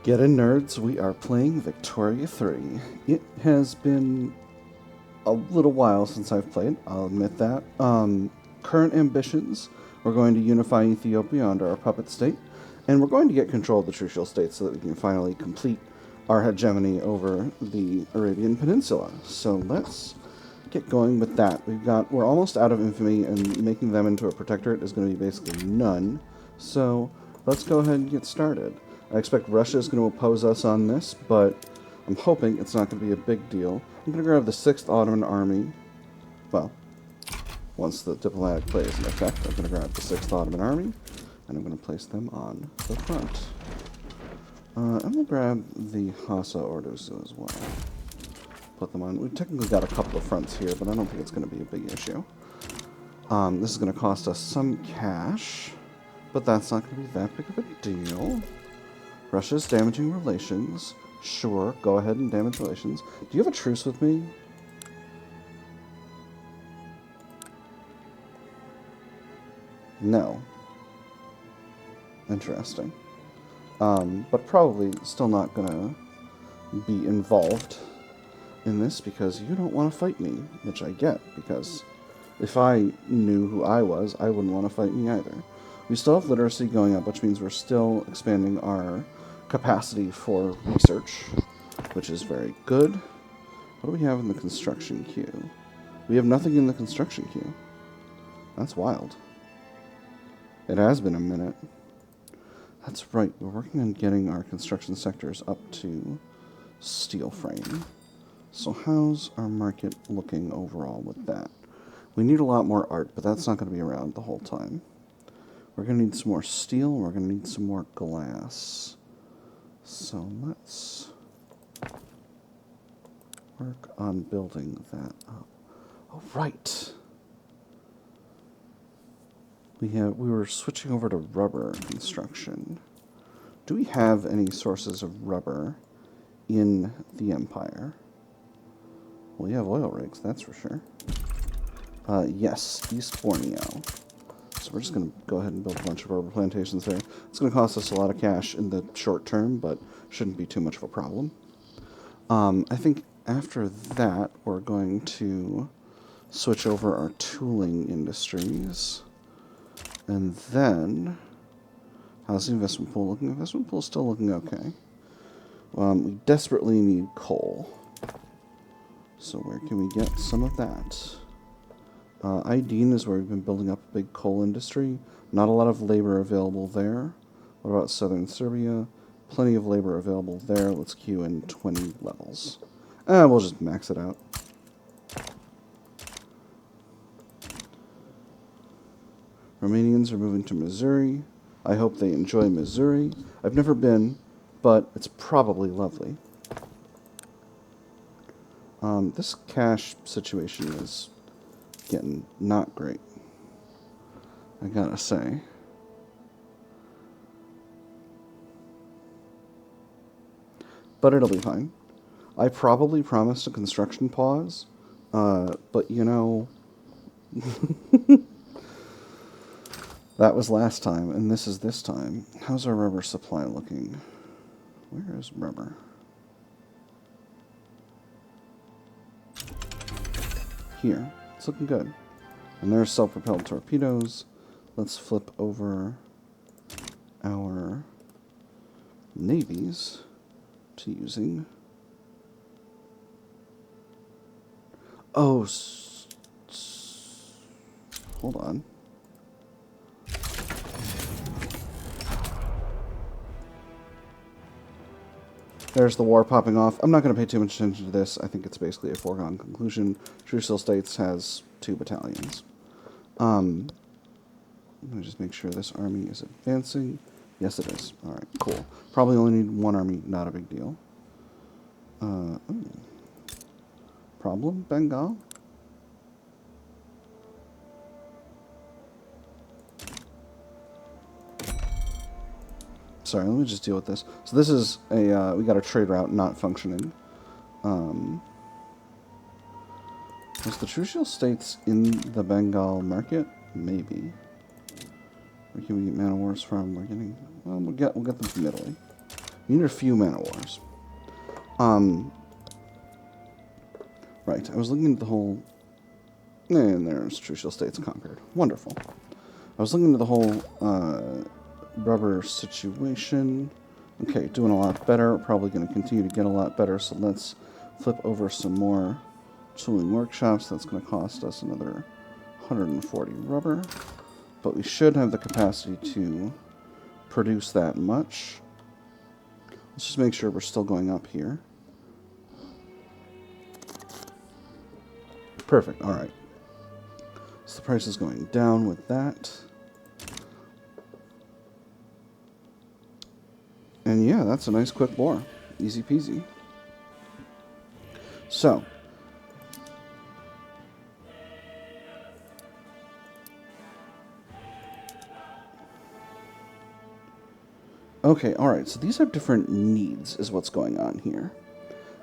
Get in, nerds, we are playing Victoria 3. It has been a little while since I've played, I'll admit that. Current ambitions, we're going to unify Ethiopia under our puppet state, and we're going to get control of the Trucial States so that we can finally complete our hegemony over the Arabian Peninsula. So let's get going with that. We're almost out of infamy, and making them into a protectorate is going to be basically none. So let's go ahead and get started. I expect Russia is going to oppose us on this, but I'm hoping it's not going to be a big deal. I'm going to grab the 6th Ottoman Army. Well, once the diplomatic play is in effect, I'm going to grab the 6th Ottoman Army, and I'm going to place them on the front. And we'll grab the Hassa Ordusu as well. Put them on. We've technically got a couple of fronts here, but I don't think it's going to be a big issue. This is going to cost us some cash, but that's not going to be that big of a deal. Russia's damaging relations. Sure, go ahead and damage relations. Do you have a truce with me? No. Interesting. But probably still not gonna be involved in this because you don't want to fight me, which I get, because if I knew who I was, I wouldn't want to fight me either. We still have literacy going up, which means we're still expanding our capacity for research, which is very good. What do we have in the construction queue? We have nothing in the construction queue. That's wild. It has been a minute. That's right, we're working on getting our construction sectors up to steel frame. So how's our market looking overall with that? We need a lot more art, but that's not going to be around the whole time. We're going to need some more steel, we're going to need some more glass. So let's work on building that up. Oh, right. We were switching over to rubber construction. Do we have any sources of rubber in the Empire? Well, you have oil rigs, that's for sure. Yes, East Borneo. So we're just going to go ahead and build a bunch of rubber plantations there. It's going to cost us a lot of cash in the short term, but shouldn't be too much of a problem. I think after that, we're going to switch over our tooling industries. And then, how's the investment pool looking? Investment pool is still looking okay. We desperately need coal. So where can we get some of that? Aydin is where we've been building up a big coal industry. Not a lot of labor available there. What about southern Serbia? Plenty of labor available there. Let's queue in 20 levels. We'll just max it out. Romanians are moving to Missouri. I hope they enjoy Missouri. I've never been, but it's probably lovely. This cash situation is getting not great, I gotta say. But it'll be fine. I probably promised a construction pause, but you know, that was last time, and this is this time. How's our rubber supply looking? Where is rubber? Here. It's looking good. And there's self-propelled torpedoes. Let's flip over our navies to using... Oh, hold on. There's the war popping off. I'm not going to pay too much attention to this. I think it's basically a foregone conclusion. Trucial States has 2 battalions. Let me just make sure this army is advancing. Yes, it is. Alright, cool. Probably only need 1 army, not a big deal. Problem, Bengal? Sorry, let me just deal with this. So this is a, we got a trade route not functioning. Was the Trucial States in the Bengal market? Maybe. Where can we get man of wars from? We're getting, well, we'll get them from Italy. We need a few man of wars. Right, I was looking at the whole... And there's Trucial States conquered. Wonderful. I was looking at the whole rubber situation. Okay, doing a lot better. Probably going to continue to get a lot better, so let's flip over some more tooling workshops. That's going to cost us another 140 rubber. But we should have the capacity to produce that much. Let's just make sure we're still going up here. Perfect, alright. So the price is going down with that. And yeah, that's a nice quick war. Easy peasy. So. Okay, alright, so these have different needs, is what's going on here.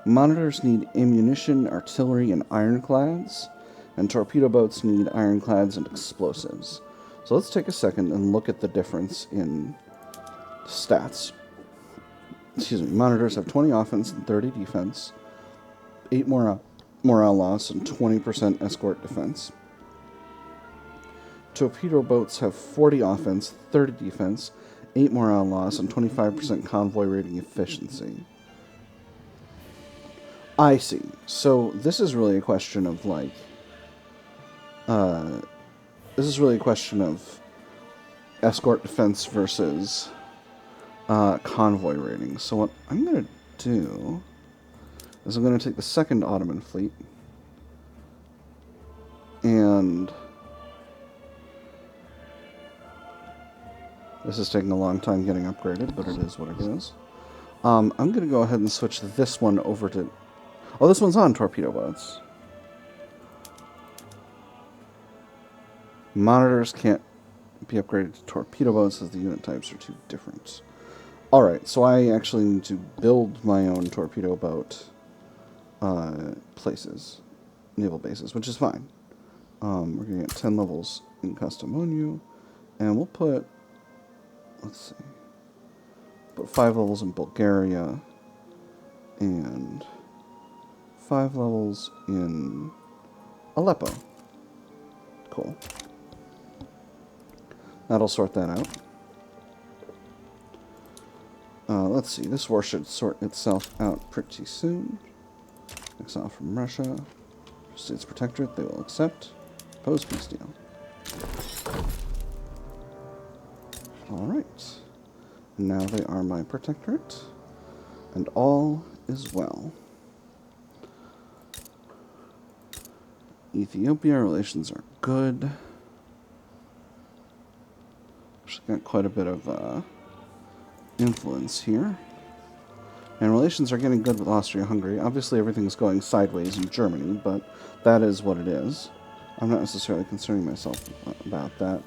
Monitors need ammunition, artillery, and ironclads. And torpedo boats need ironclads and explosives. So let's take a second and look at the difference in stats. Excuse me, monitors have 20 offense and 30 defense, 8 morale loss, and 20% escort defense. Torpedo boats have 40 offense, 30 defense, 8 morale loss, and 25% convoy rating efficiency. I see. So this is really a question of, like... this is really a question of escort defense versus convoy rating. So what I'm going to do is I'm going to take the second Ottoman fleet and this is taking a long time getting upgraded, but it is what it is. I'm going to go ahead and switch this one over to... Oh, this one's on torpedo boats. Monitors can't be upgraded to torpedo boats as the unit types are too different. Alright, so I actually need to build my own torpedo boat places, naval bases, which is fine. We're going to get 10 levels in custom ONU, and we'll put, let's see, put 5 levels in Bulgaria, and 5 levels in Aleppo. Cool. That'll sort that out. Let's see, this war should sort itself out pretty soon. Exile from Russia. States protectorate, they will accept. Oppose peace deal. Alright. Now they are my protectorate. And all is well. Ethiopia relations are good. Actually got quite a bit of influence here. And relations are getting good with Austria-Hungary. Obviously everything's going sideways in Germany, but that is what it is. I'm not necessarily concerning myself about that.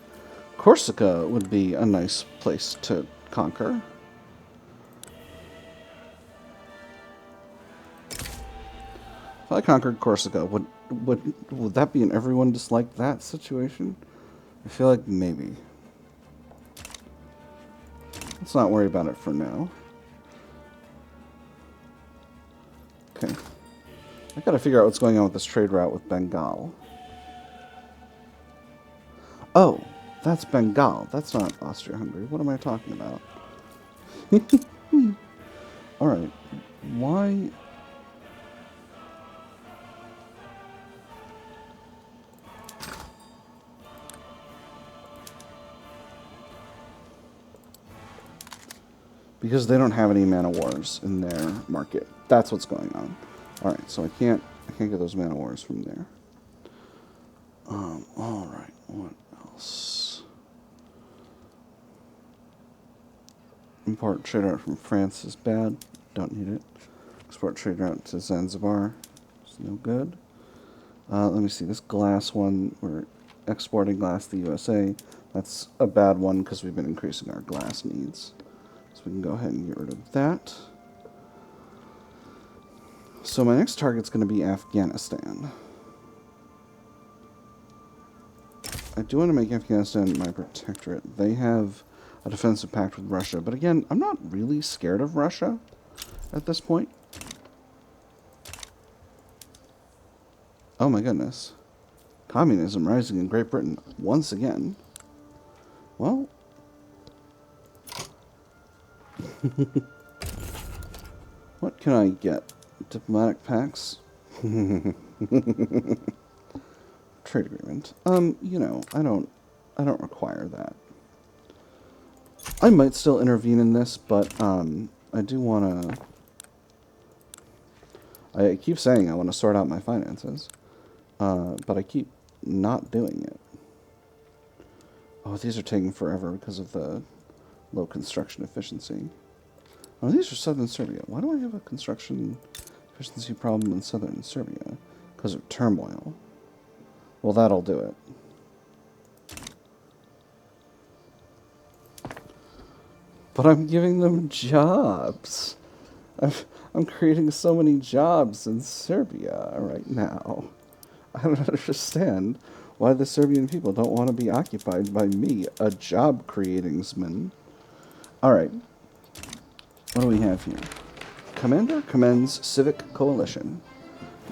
Corsica would be a nice place to conquer. If I conquered Corsica, would that be an everyone disliked that situation? I feel like maybe. Let's not worry about it for now. Okay. I gotta figure out what's going on with this trade route with Bengal. Oh, that's Bengal. That's not Austria-Hungary. What am I talking about? Alright. Why... Because they don't have any man of wars in their market. That's what's going on. Alright, so I can't get those man of wars from there. Alright, what else? Import trade route from France is bad. Don't need it. Export trade route to Zanzibar. It's no good. Let me see, this glass one, we're exporting glass to the USA. That's a bad one because we've been increasing our glass needs. So we can go ahead and get rid of that. So my next target's going to be Afghanistan. I do want to make Afghanistan my protectorate. They have a defensive pact with Russia. But again, I'm not really scared of Russia at this point. Oh my goodness. Communism rising in Great Britain once again. Well, what can I get? Diplomatic pacts? Trade agreement. You know, I don't require that. I might still intervene in this, but I do want to. I keep saying I want to sort out my finances, but I keep not doing it. Oh, these are taking forever because of the low construction efficiency. Oh, these are southern Serbia. Why do I have a construction efficiency problem in southern Serbia? Because of turmoil. Well, that'll do it. But I'm giving them jobs. I'm creating so many jobs in Serbia right now. I don't understand why the Serbian people don't want to be occupied by me, a job-creatingsman. Alright. What do we have here? Commander commends civic coalition.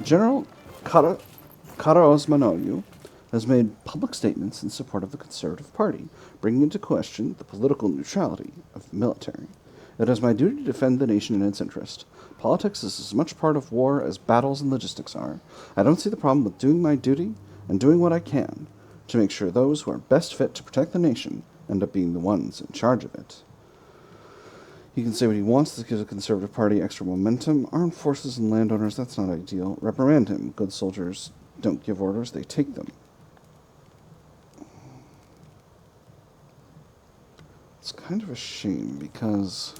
General Kara-Osmanoğlu has made public statements in support of the Conservative Party, bringing into question the political neutrality of the military. It is my duty to defend the nation in its interest. Politics is as much part of war as battles and logistics are. I don't see the problem with doing my duty and doing what I can to make sure those who are best fit to protect the nation end up being the ones in charge of it. He can say what he wants. This gives the Conservative Party extra momentum. Armed forces and landowners, that's not ideal. Reprimand him. Good soldiers don't give orders, they take them. It's kind of a shame because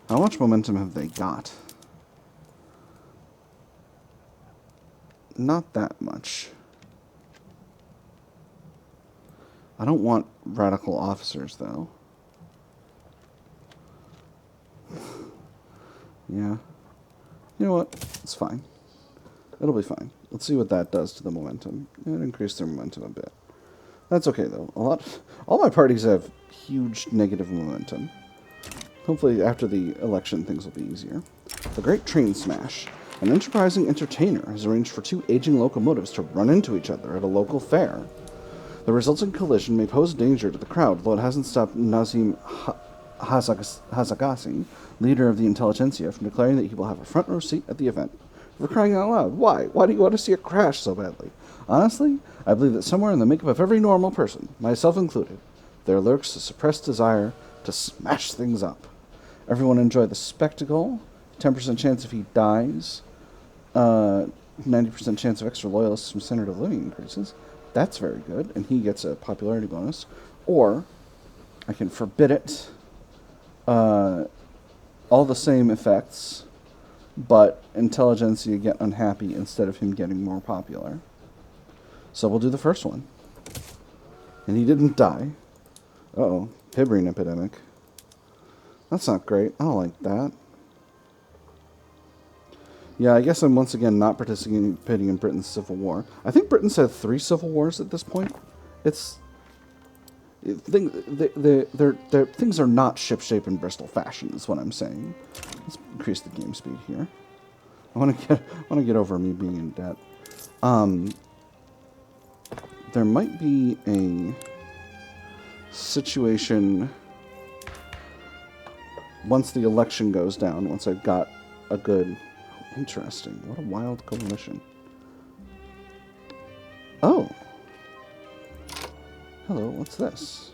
how much momentum have they got? Not that much. I don't want radical officers, though. Yeah. You know what? It's fine. It'll be fine. Let's see what that does to the momentum. It increased their momentum a bit. That's okay, though. All my parties have huge negative momentum. Hopefully, after the election, things will be easier. The Great Train Smash. An enterprising entertainer has arranged for two aging locomotives to run into each other at a local fair. The resulting collision may pose danger to the crowd, though it hasn't stopped Nazim Hazagasi, leader of the intelligentsia, from declaring that he will have a front row seat at the event. For crying out loud, why? Why do you want to see it crash so badly? Honestly, I believe that somewhere in the makeup of every normal person, myself included, there lurks a suppressed desire to smash things up. Everyone enjoy the spectacle. 10% chance if he dies. 90% chance of extra loyalists from standard of living increases. That's very good, and he gets a popularity bonus. Or, I can forbid it. All the same effects, but intelligentsia get unhappy instead of him getting more popular. So we'll do the first one. And he didn't die. Uh-oh, Pibrine epidemic. That's not great. I don't like that. Yeah, I guess I'm once again not participating in Britain's civil war. I think Britain's had 3 civil wars at this point. Things are not shipshape in Bristol fashion, is what I'm saying. Let's increase the game speed here. I want to get over me being in debt. There might be a situation once the election goes down, once I've got a good... Interesting. What a wild coalition. Oh. Hello, what's this?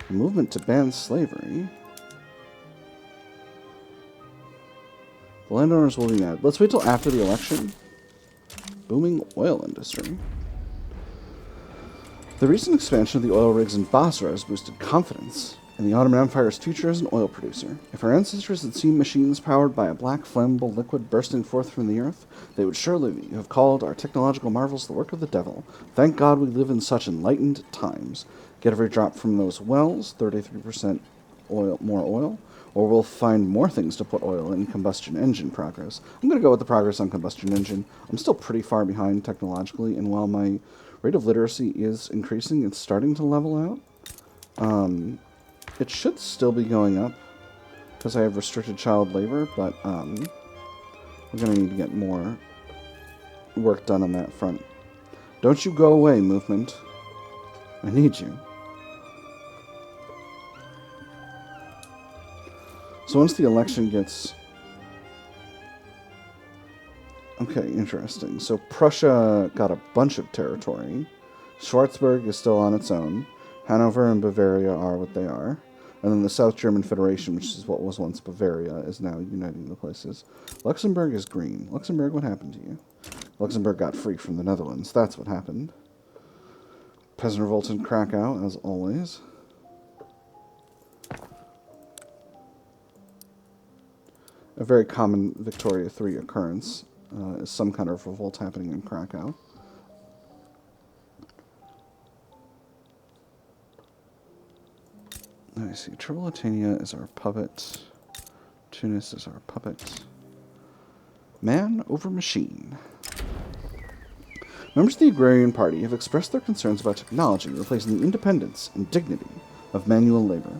A movement to ban slavery. The landowners will be mad. Let's wait till after the election. Booming oil industry. The recent expansion of the oil rigs in Basra has boosted confidence in the Ottoman Empire's future as an oil producer. If our ancestors had seen machines powered by a black flammable liquid bursting forth from the earth, they would surely have called our technological marvels the work of the devil. Thank God we live in such enlightened times. Get every drop from those wells, 33% more oil, or we'll find more things to put oil in combustion engine progress. I'm going to go with the progress on combustion engine. I'm still pretty far behind technologically, and while my rate of literacy is increasing, it's starting to level out. It should still be going up because I have restricted child labor, but we're going to need to get more work done on that front. Don't you go away, movement. I need you. So once the election gets... Okay, interesting. So Prussia got a bunch of territory. Schwarzburg is still on its own. Hanover and Bavaria are what they are. And then the South German Federation, which is what was once Bavaria, is now uniting the places. Luxembourg is green. Luxembourg, what happened to you? Luxembourg got free from the Netherlands. That's what happened. Peasant revolt in Krakow, as always. A very common Victoria III occurrence is some kind of revolt happening in Krakow. Let me see. Tripolitania is our puppet. Tunis is our puppet. Man over machine. Members of the Agrarian Party have expressed their concerns about technology replacing the independence and dignity of manual labor.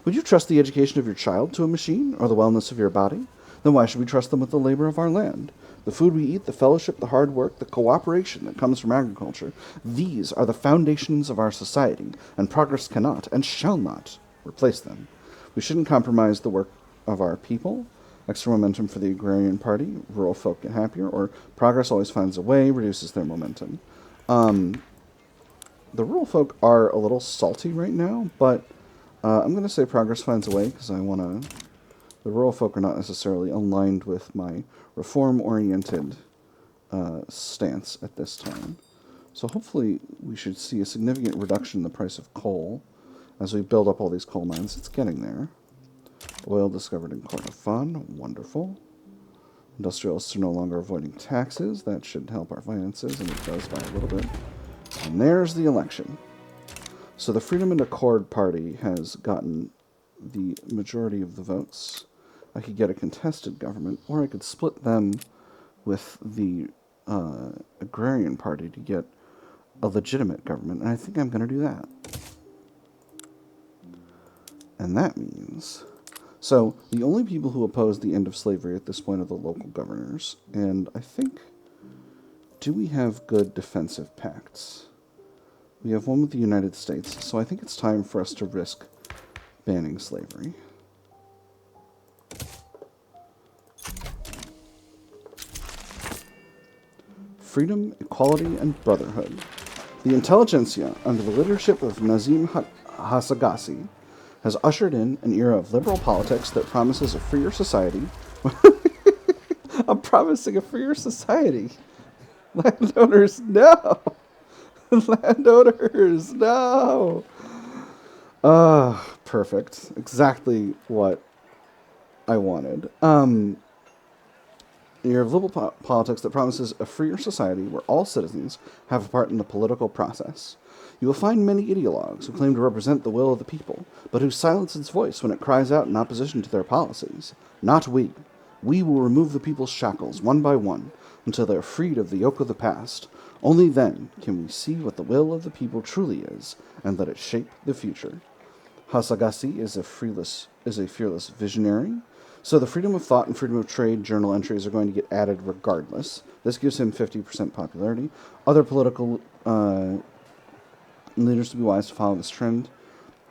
Would you trust the education of your child to a machine, or the wellness of your body? Then why should we trust them with the labor of our land? The food we eat, the fellowship, the hard work, the cooperation that comes from agriculture, these are the foundations of our society, and progress cannot and shall not replace them. We shouldn't compromise the work of our people. Extra momentum for the Agrarian Party, rural folk get happier, or progress always finds a way, reduces their momentum. The rural folk are a little salty right now, but I'm going to say progress finds a way, because I want to... The rural folk are not necessarily aligned with my reform-oriented stance at this time. So hopefully we should see a significant reduction in the price of coal as we build up all these coal mines. It's getting there. Oil discovered in Kordofan. Wonderful. Industrialists are no longer avoiding taxes. That should help our finances, and it does by a little bit. And there's the election. So the Freedom and Accord Party has gotten the majority of the votes. I could get a contested government, or I could split them with the Agrarian Party to get a legitimate government, and I think I'm going to do that. And that means... So, the only people who oppose the end of slavery at this point are the local governors, and I think... Do we have good defensive pacts? We have one with the United States, so I think it's time for us to risk banning slavery. Freedom, equality, and brotherhood. The intelligentsia, under the leadership of Nazim Hasagassi, has ushered in an era of liberal politics that promises a freer society. I'm promising a freer society. Landowners, no! Landowners, no! Perfect. Exactly what I wanted. You're of liberal politics that promises a freer society where all citizens have a part in the political process. You will find many ideologues who claim to represent the will of the people, but who silence its voice when it cries out in opposition to their policies. Not we. We will remove the people's shackles one by one until they are freed of the yoke of the past. Only then can we see what the will of the people truly is, and let it shape the future. Hasagassi is a fearless visionary. So the freedom of thought and freedom of trade journal entries are going to get added regardless. This gives him 50% popularity. Other political leaders to be wise to follow this trend.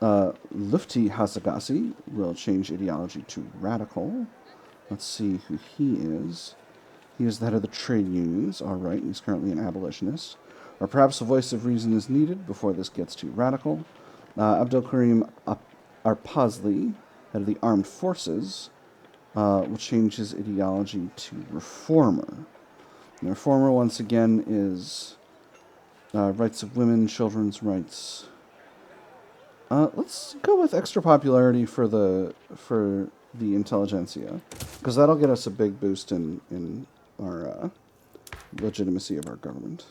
Lufti Hasagassi will change ideology to radical. Let's see who he is. He is the head of the trade unions. All right, he's currently an abolitionist. Or perhaps a voice of reason is needed before this gets too radical. Abdel Karim Arpazli, head of the armed forces, will change his ideology to reformer. And reformer, once again, is rights of women, children's rights. Let's go with extra popularity for the intelligentsia, because that'll get us a big boost in our legitimacy of our government.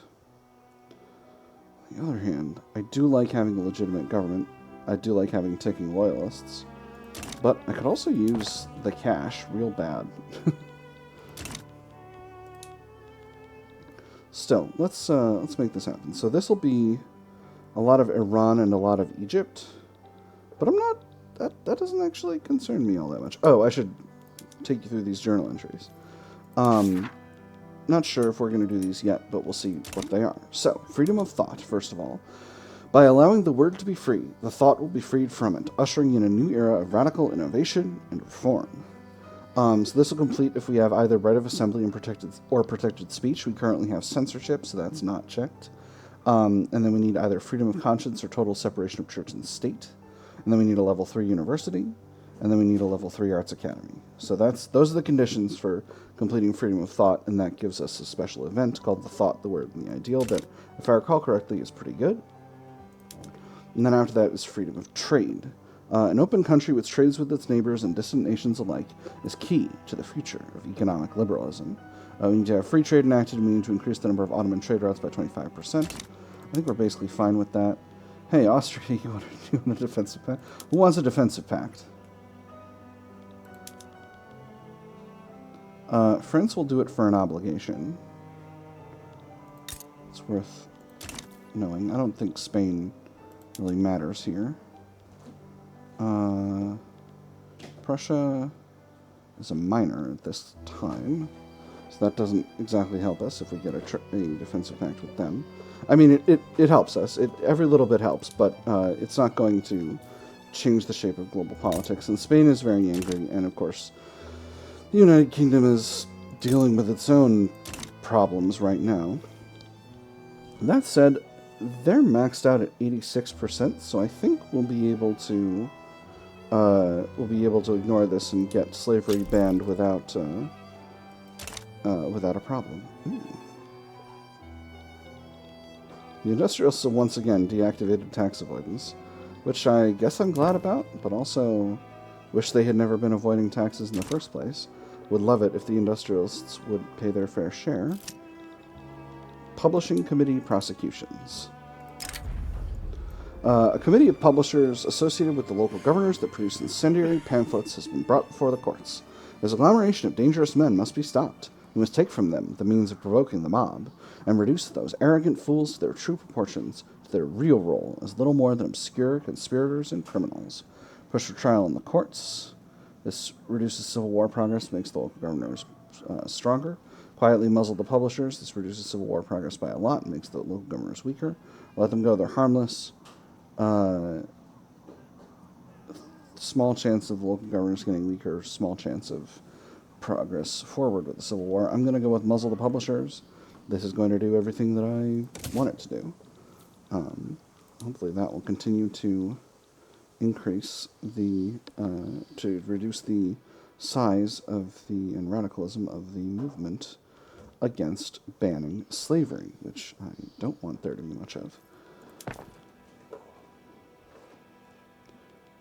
On the other hand, I do like having a legitimate government. I do like having ticking loyalists. But I could also use the cash real bad. Still, let's make this happen. So this will be a lot of Iran and a lot of Egypt. But I'm not... That doesn't actually concern me all that much. Oh, I should take you through these journal entries. Not sure if we're going to do these yet, but we'll see what they are. So, freedom of thought, first of all. By allowing the word to be free, the thought will be freed from it, ushering in a new era of radical innovation and reform. So this will complete if we have either right of assembly and protected speech. We currently have censorship, so that's not checked. And then we need either freedom of conscience or total separation of church and state. And then we need a level 3 university. And then we need a level 3 arts academy. So those are the conditions for completing freedom of thought, and that gives us a special event called the Thought, the Word, and the Ideal that, if I recall correctly, is pretty good. And then after that is freedom of trade. An open country which trades with its neighbors and distant nations alike is key to the future of economic liberalism. We need to have free trade enacted, and we need to increase the number of Ottoman trade routes by 25%. I think we're basically fine with that. Hey, Austria, you want a defensive pact? Who wants a defensive pact? France will do it for an obligation. It's worth knowing. I don't think Spain really matters here. Prussia is a minor at this time, so that doesn't exactly help us if we get a defensive pact with them. I mean, it helps us. Every little bit helps, but it's not going to change the shape of global politics. And Spain is very angry, and of course, the United Kingdom is dealing with its own problems right now. That said, they're maxed out at 86%, so I think we'll be able to ignore this and get slavery banned without a problem. Ooh. The industrialists have once again deactivated tax avoidance, which I guess I'm glad about, but also wish they had never been avoiding taxes in the first place. Would love it if the industrialists would pay their fair share. Publishing Committee Prosecutions. A committee of publishers associated with the local governors that produce incendiary pamphlets has been brought before the courts. This agglomeration of dangerous men must be stopped. We must take from them the means of provoking the mob, and reduce those arrogant fools to their true proportions, to their real role as little more than obscure conspirators and criminals. Push for trial in the courts. This reduces civil war progress, makes the local governors stronger. Quietly muzzle the publishers. This reduces civil war progress by a lot and makes the local governors weaker. Let them go, they're harmless. Small chance of the local governors getting weaker, small chance of progress forward with the Civil War. I'm going to go with muzzle the publishers. This is going to do everything that I want it to do. Hopefully that will continue to increase to reduce the size of and radicalism of the movement against banning slavery, which I don't want there to be much of.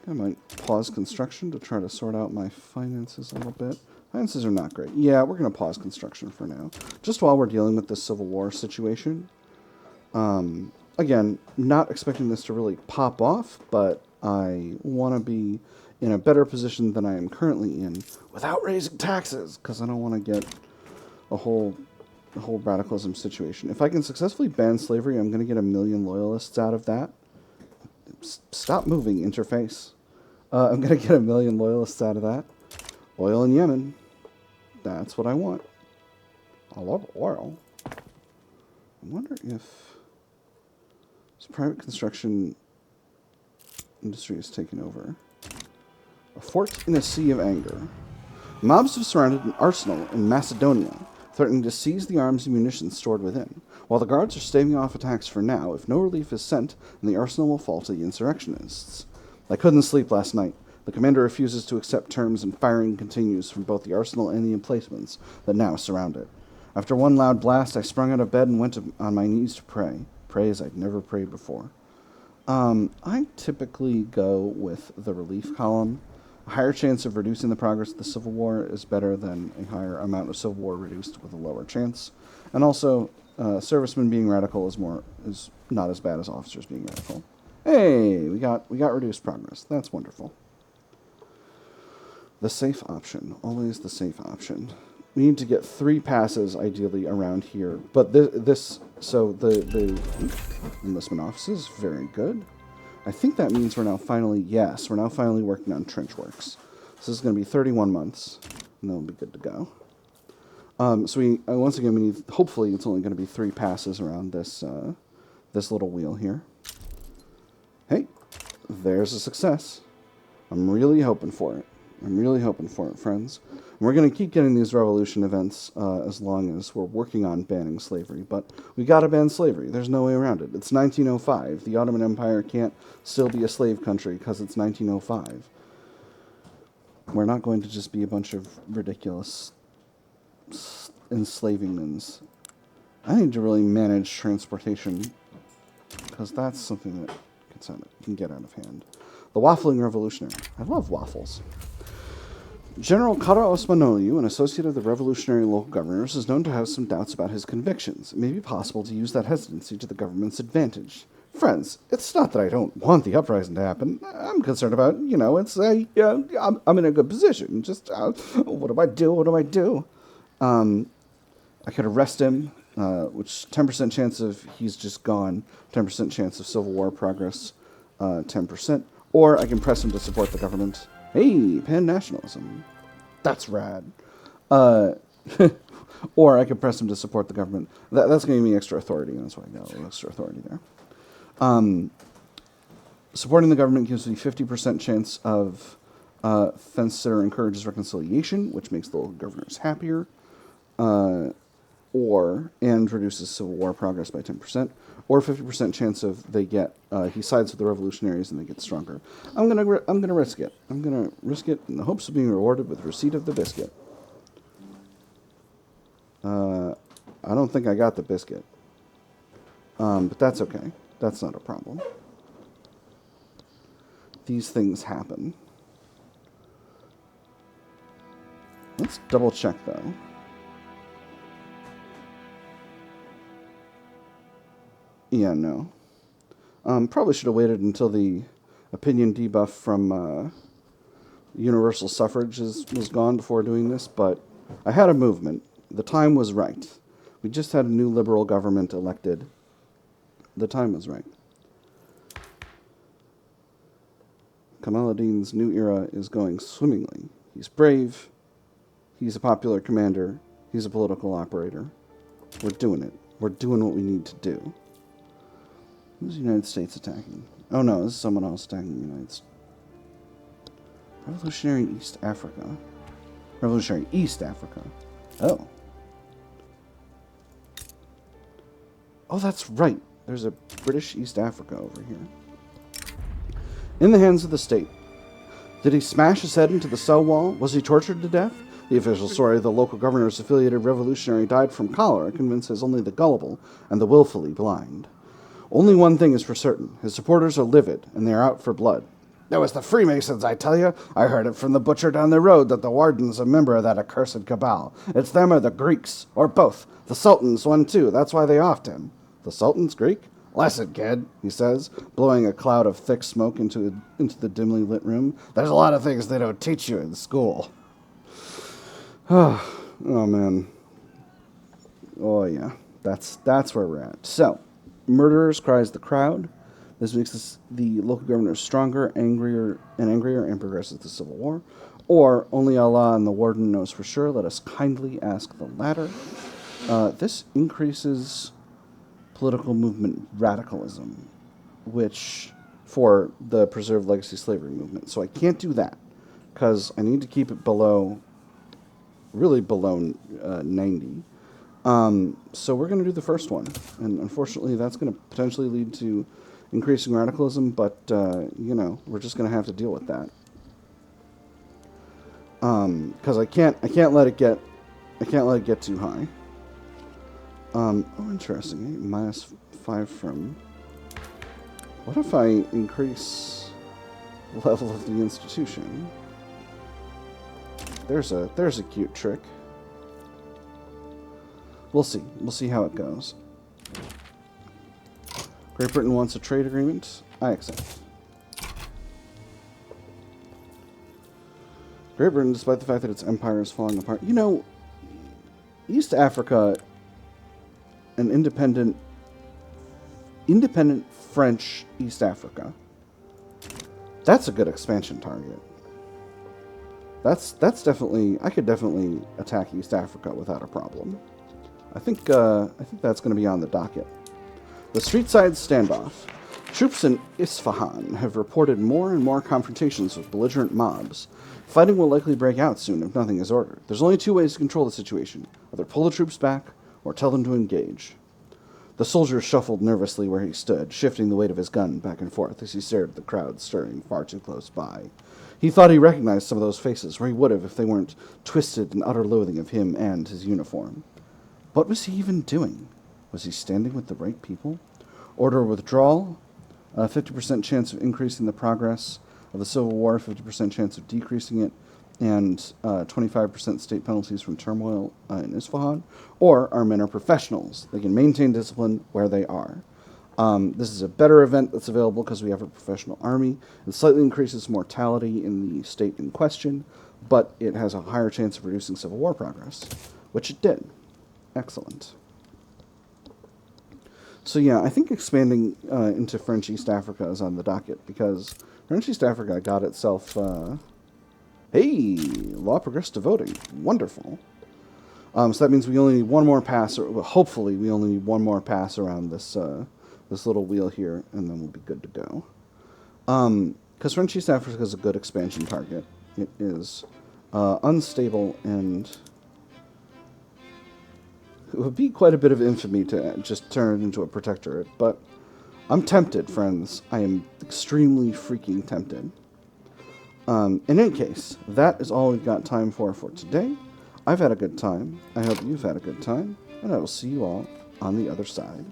I might pause construction to try to sort out my finances a little bit. Finances are not great. Yeah, we're going to pause construction for now, just while we're dealing with this Civil War situation. Again, not expecting this to really pop off, but I want to be in a better position than I am currently in without raising taxes, because I don't want to get a whole radicalism situation. If I can successfully ban slavery, I'm going to get 1 million loyalists out of that. Stop moving, interface. I'm going to get 1 million loyalists out of that. Oil in Yemen. That's what I want. I love oil. I wonder if this private construction industry has taken over. A fort in a sea of anger. Mobs have surrounded an arsenal in Macedonia, threatening to seize the arms and munitions stored within. While the guards are staving off attacks for now, if no relief is sent, then the arsenal will fall to the insurrectionists. I couldn't sleep last night. The commander refuses to accept terms, and firing continues from both the arsenal and the emplacements that now surround it. After one loud blast, I sprung out of bed and went on my knees to pray. Pray as I'd never prayed before. I typically go with the relief column. A higher chance of reducing the progress of the Civil War is better than a higher amount of Civil War reduced with a lower chance. And also, servicemen being radical is not as bad as officers being radical. Hey, we got reduced progress. That's wonderful. The safe option, always the safe option. We need to get 3 passes ideally around here, but the enlistment office is very good. I think that means we're now finally working on trench works. So this is going to be 31 months, and then we'll be good to go. So we once again, we need, hopefully it's only going to be 3 passes around this this little wheel here. Hey, there's a success. I'm really hoping for it. I'm really hoping for it, friends. And we're going to keep getting these revolution events as long as we're working on banning slavery. But we got to ban slavery. There's no way around it. It's 1905. The Ottoman Empire can't still be a slave country because it's 1905. We're not going to just be a bunch of ridiculous enslavingmans. I need to really manage transportation because that's something that can get out of hand. The waffling revolutionary. I love waffles. General Kara Osmanoglu, an associate of the revolutionary local governors, is known to have some doubts about his convictions. It may be possible to use that hesitancy to the government's advantage. Friends, it's not that I don't want the uprising to happen. I'm concerned about, I'm in a good position. Just, what do I do? What do I do? I could arrest him, which 10% chance of he's just gone, 10% chance of civil war progress, 10%. Or I can press him to support the government. Hey, pan-nationalism. That's rad. Or I can press him to support the government. That's going to give me extra authority, and that's why I got a little extra authority there. Supporting the government gives me 50% chance of fence or encourages reconciliation, which makes the local governors happier, and reduces civil war progress by 10%, or 50% chance of he sides with the revolutionaries and they get stronger. I'm gonna risk it. I'm gonna risk it in the hopes of being rewarded with receipt of the biscuit. I don't think I got the biscuit, but that's okay. That's not a problem. These things happen. Let's double check though. Yeah, no. Probably should have waited until the opinion debuff from universal suffrage was gone before doing this, but I had a movement. The time was right. We just had a new liberal government elected. The time was right. Kamaluddin's new era is going swimmingly. He's brave. He's a popular commander. He's a political operator. We're doing it. We're doing what we need to do. Who's the United States attacking? Oh no, this is someone else attacking the United States. Revolutionary East Africa. Revolutionary East Africa. Oh. Oh, that's right. There's a British East Africa over here. In the hands of the state. Did he smash his head into the cell wall? Was he tortured to death? The official story of the local governor's affiliated revolutionary died from cholera convinces only the gullible and the willfully blind. Only one thing is for certain. His supporters are livid, and they are out for blood. It was the Freemasons, I tell you. I heard it from the butcher down the road that the warden's a member of that accursed cabal. It's them or the Greeks, or both. The Sultan's one, too. That's why they offed him. The Sultan's Greek? Listen, kid, he says, blowing a cloud of thick smoke into the dimly lit room. There's a lot of things they don't teach you in school. Oh, man. Oh, yeah. That's where we're at. So, murderers, cries the crowd. This makes the local governors stronger, angrier, and progresses the civil war. Or, only Allah and the warden knows for sure. Let us kindly ask the latter. This increases political movement radicalism, which for the preserved legacy slavery movement. So I can't do that because I need to keep it really below 90. So we're going to do the first one, and unfortunately that's going to potentially lead to increasing radicalism, but we're just going to have to deal with that. Because I can't let it get too high. Oh, interesting. -5 from. What if I increase the level of the institution? There's a cute trick. We'll see. We'll see how it goes. Great Britain wants a trade agreement. I accept. Great Britain, despite the fact that its empire is falling apart. East Africa, an independent French East Africa, That's a good expansion target. That's definitely... I could definitely attack East Africa without a problem. I think that's going to be on the docket. The street-side standoff. Troops in Isfahan have reported more and more confrontations with belligerent mobs. Fighting will likely break out soon if nothing is ordered. There's only two ways to control the situation. Either pull the troops back, or tell them to engage. The soldier shuffled nervously where he stood, shifting the weight of his gun back and forth as he stared at the crowd stirring far too close by. He thought he recognized some of those faces, or he would have if they weren't twisted in utter loathing of him and his uniform. What was he even doing? Was he standing with the right people? Order withdrawal, a 50% chance of increasing the progress of the Civil War, 50% chance of decreasing it, and 25% state penalties from turmoil in Isfahan. Or our men are professionals. They can maintain discipline where they are. This is a better event that's available because we have a professional army. It slightly increases mortality in the state in question, but it has a higher chance of reducing Civil War progress, which it did. Excellent. So yeah, I think expanding into French East Africa is on the docket, because French East Africa got itself... hey! Law progressed to voting. Wonderful. So that means we only need one more pass, or well, hopefully we only need one more pass around this this little wheel here, and then we'll be good to go. Because French East Africa is a good expansion target. It is unstable, and it would be quite a bit of infamy to just turn it into a protectorate, but I'm tempted, friends. I am extremely freaking tempted. In any case, that is all we've got time for today. I've had a good time. I hope you've had a good time, and I will see you all on the other side.